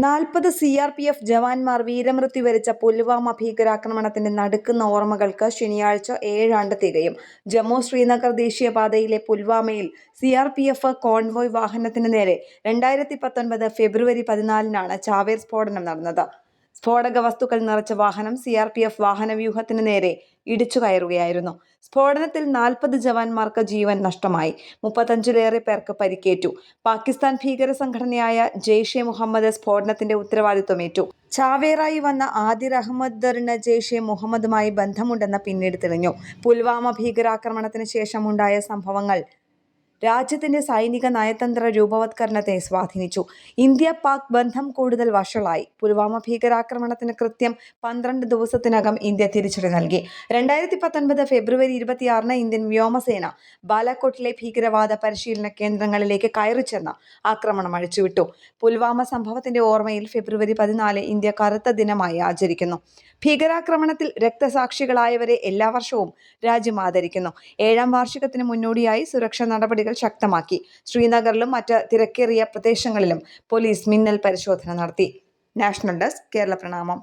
40 CRPF ജവാന്മാർ വീരമൃത്യു വരിച്ച പുൽവാമ ഭീകരാക്രമണത്തിന്റെ നടുക്കുന്ന ഓർമ്മകൾക്ക് ശനിയാഴ്ച 7 ആണ്ട് തികയും. ജമ്മു-ശ്രീനഗർ ദേശീയപാതയിലെ പുൽവാമയിൽ CRPF കോൺവോയ് വാഹനത്തിന് നേരെ 2019 ഫെബ്രുവരി 14-നാണ് ചാവേർ സ്ഫോടനം നടന്നത്. സ്ഫോടക വസ്തുക്കൾ നിറച്ച വാഹനം CRPF വാഹനവ്യൂഹത്തിന് നേരെ ഇടിച്ചു കയറുകയായിരുന്നു. സ്ഫോടനത്തിൽ 40 ജവാന്മാർക്ക് ജീവൻ നഷ്ടമായി. 35-ലേറെ പേർക്ക് പരിക്കേറ്റു. പാകിസ്ഥാൻ ഭീകര സംഘടനയായ ജെയ്ഷെ മുഹമ്മദ് സ്ഫോടനത്തിന്റെ ഉത്തരവാദിത്വമേറ്റു. ചാവേറായി വന്ന ആദിർ അഹമ്മദ് ദറിന് ജെയ്ഷെ മുഹമ്മദുമായി ബന്ധമുണ്ടെന്ന് പിന്നീട് തെളിഞ്ഞു. പുൽവാമ ഭീകരാക്രമണത്തിന് ശേഷം ഉണ്ടായ സംഭവങ്ങൾ രാജ്യത്തിന്റെ സൈനിക നയതന്ത്ര രൂപവത്കരണത്തെ സ്വാധീനിച്ചു. ഇന്ത്യ-പാക് ബന്ധം കൂടുതൽ വഷളായി. പുൽവാമ ഭീകരാക്രമണത്തിന് കൃത്യം 12 ദിവസത്തിനകം ഇന്ത്യ തിരിച്ചടി നൽകി. 2019 ഫെബ്രുവരി 26-ന് ഇന്ത്യൻ വ്യോമസേന ബാലാകോട്ടിലെ ഭീകരവാദ പരിശീലന കേന്ദ്രങ്ങളിലേക്ക് കയറിച്ചെന്ന് ആക്രമണം അഴിച്ചുവിട്ടു. പുൽവാമ സംഭവത്തിന്റെ ഓർമ്മയിൽ ഫെബ്രുവരി 14 ഇന്ത്യ കറുത്ത ദിനമായി ആചരിക്കുന്നു. ഭീകരാക്രമണത്തിൽ രക്തസാക്ഷികളായവരെ എല്ലാ വർഷവും രാജ്യം ആദരിക്കുന്നു. 7-ാം വാർഷികത്തിന് മുന്നോടിയായി സുരക്ഷാ നടപടികൾ ശക്തമാക്കി. ശ്രീനഗറിലും മറ്റ് തിരക്കേറിയ പ്രദേശങ്ങളിലും പോലീസ് മിന്നൽ പരിശോധന നടത്തി. നാഷണൽ ഡെസ്ക്, കേരള പ്രണാമം.